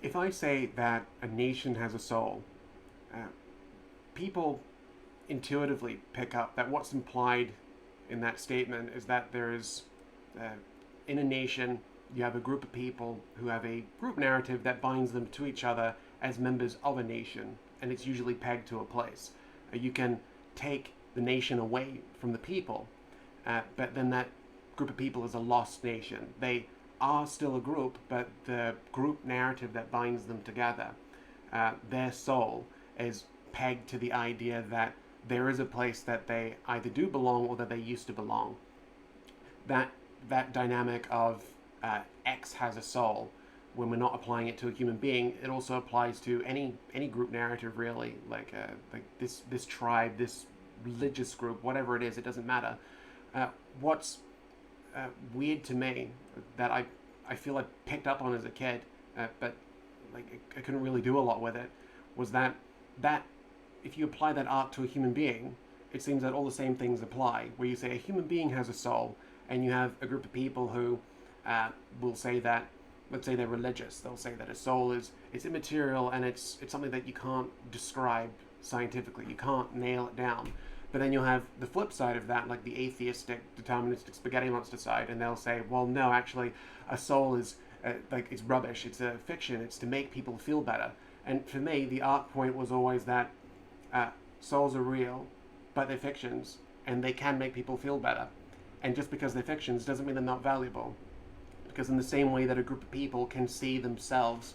If I say that a nation has a soul, uh, people intuitively pick up that what's implied in that statement is that there is, uh, in a nation, you have a group of people who have a group narrative that binds them to each other as members of a nation, and it's usually pegged to a place. You can take the nation away from the people, but then that group of people is a lost nation. They are still a group, but the group narrative that binds them together, their soul, is pegged to the idea that there is a place that they either do belong or that they used to belong. That dynamic of X has a soul, when we're not applying it to a human being, it also applies to any group narrative really, like this tribe, this religious group, whatever it is, it doesn't matter. What's weird to me that I feel I picked up on as a kid, but like I couldn't really do a lot with it, was that if you apply that art to a human being, it seems that all the same things apply. Where you say a human being has a soul, and you have a group of people who will say that, let's say they're religious, they'll say that a soul is immaterial and it's something that you can't describe scientifically, you can't nail it down. But then you'll have the flip side of that, like the atheistic, deterministic spaghetti monster side, and they'll say, well, no, actually, a soul is it's rubbish, it's a fiction, it's to make people feel better. And for me, the art point was always that souls are real, but they're fictions, and they can make people feel better. And just because they're fictions doesn't mean they're not valuable. Because in the same way that a group of people can see themselves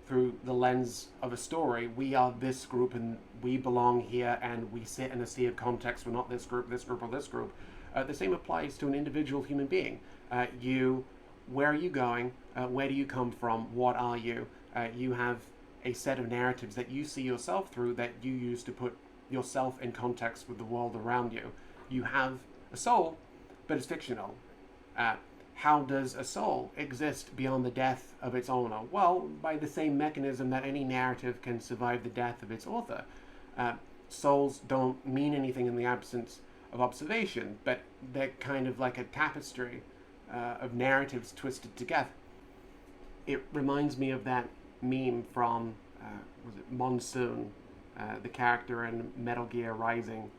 through the lens of a story, we are this group and we belong here and we sit in a sea of context. We're not this group, or this group. The same applies to an individual human being. Where are you going? Where do you come from? What are you? You have a set of narratives that you see yourself through that you use to put yourself in context with the world around you. You have a soul, but it's fictional. How does a soul exist beyond the death of its owner? Well, by the same mechanism that any narrative can survive the death of its author. Souls don't mean anything in the absence of observation, but they're kind of like a tapestry of narratives twisted together. It reminds me of that meme from, was it Monsoon, the character in Metal Gear Rising,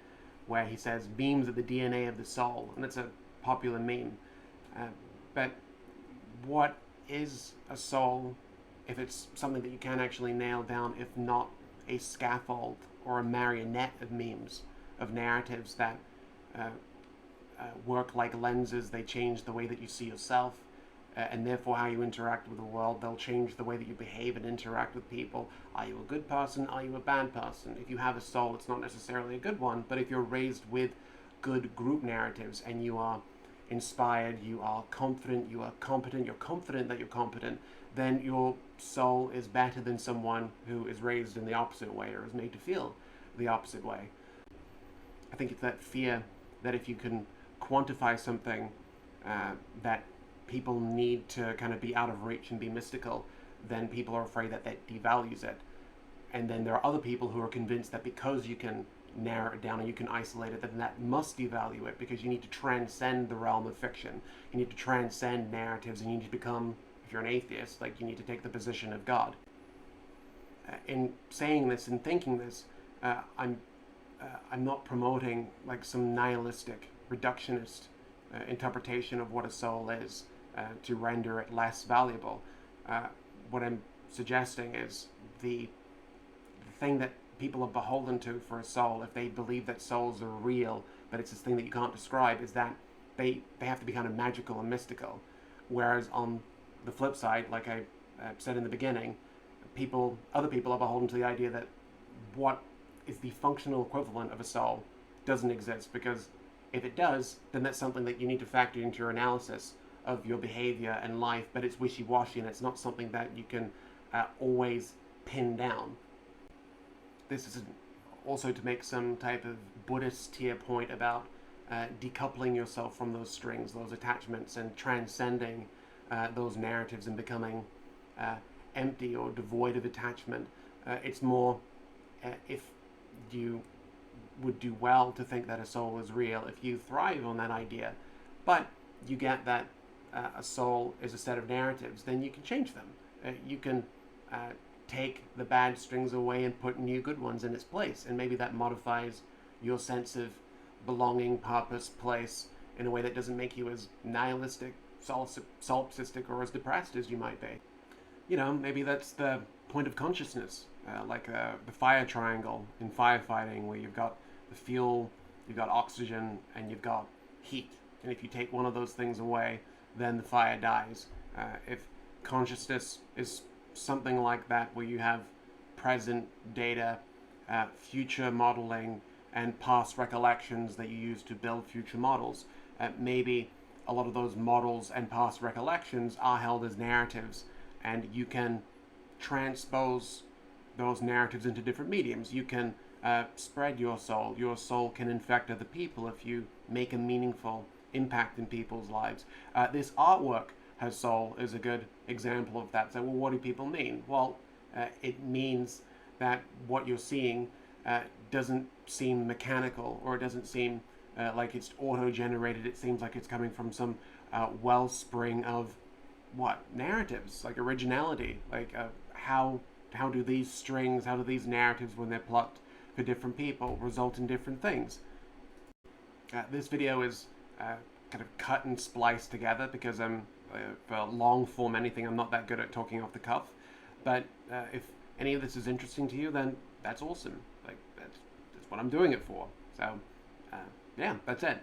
where he says, beams are the DNA of the soul, and it's a popular meme. But what is a soul if it's something that you can actually nail down, if not a scaffold or a marionette of memes, of narratives that work like lenses? They change the way that you see yourself, and therefore how you interact with the world. They'll change the way that you behave and interact with people. Are you a good person? Are you a bad person? If you have a soul, it's not necessarily a good one, but if you're raised with good group narratives and you are inspired, you are confident, you are competent, you're confident that you're competent, then your soul is better than someone who is raised in the opposite way or is made to feel the opposite way. I think it's that fear that if you can quantify something that people need to kind of be out of reach and be mystical, then people are afraid that that devalues it. And then there are other people who are convinced that because you can narrow it down and you can isolate it, then that must devalue it, because you need to transcend the realm of fiction. You need to transcend narratives, and you need to become, if you're an atheist, like you need to take the position of God. In saying this and thinking this, I'm not promoting like some nihilistic, reductionist interpretation of what a soul is to render it less valuable. What I'm suggesting is the thing that people are beholden to for a soul, if they believe that souls are real, but it's this thing that you can't describe, is that they have to be kind of magical and mystical. Whereas on the flip side, like I said in the beginning, other people are beholden to the idea that what is the functional equivalent of a soul doesn't exist, because if it does, then that's something that you need to factor into your analysis of your behavior and life, but it's wishy-washy and it's not something that you can always pin down. This is also to make some type of Buddhist tier point about decoupling yourself from those strings, those attachments, and transcending those narratives and becoming empty or devoid of attachment. It's more if you would do well to think that a soul is real, if you thrive on that idea, but you get that a soul is a set of narratives, then you can change them. You can take the bad strings away and put new good ones in its place. And maybe that modifies your sense of belonging, purpose, place in a way that doesn't make you as nihilistic, solipsistic, or as depressed as you might be. You know, maybe that's the point of consciousness, like the fire triangle in firefighting, where you've got the fuel, you've got oxygen, and you've got heat. And if you take one of those things away, then the fire dies. If consciousness is something like that, where you have present data, future modeling, and past recollections that you use to build future models, maybe a lot of those models and past recollections are held as narratives, and you can transpose those narratives into different mediums. You can spread your soul. Your soul can infect other people if you make a meaningful impact in people's lives. This artwork has soul is a good example of that. So, well, what do people mean? Well, it means that what you're seeing doesn't seem mechanical, or it doesn't seem like it's auto-generated. It seems like it's coming from some wellspring of narratives, like originality, like how do these strings, how do these narratives, when they're plucked for different people, result in different things. This video is kind of cut and spliced together because for long form anything, I'm not that good at talking off the cuff. But if any of this is interesting to you, then that's awesome. Like that's what I'm doing it for. So yeah, that's it.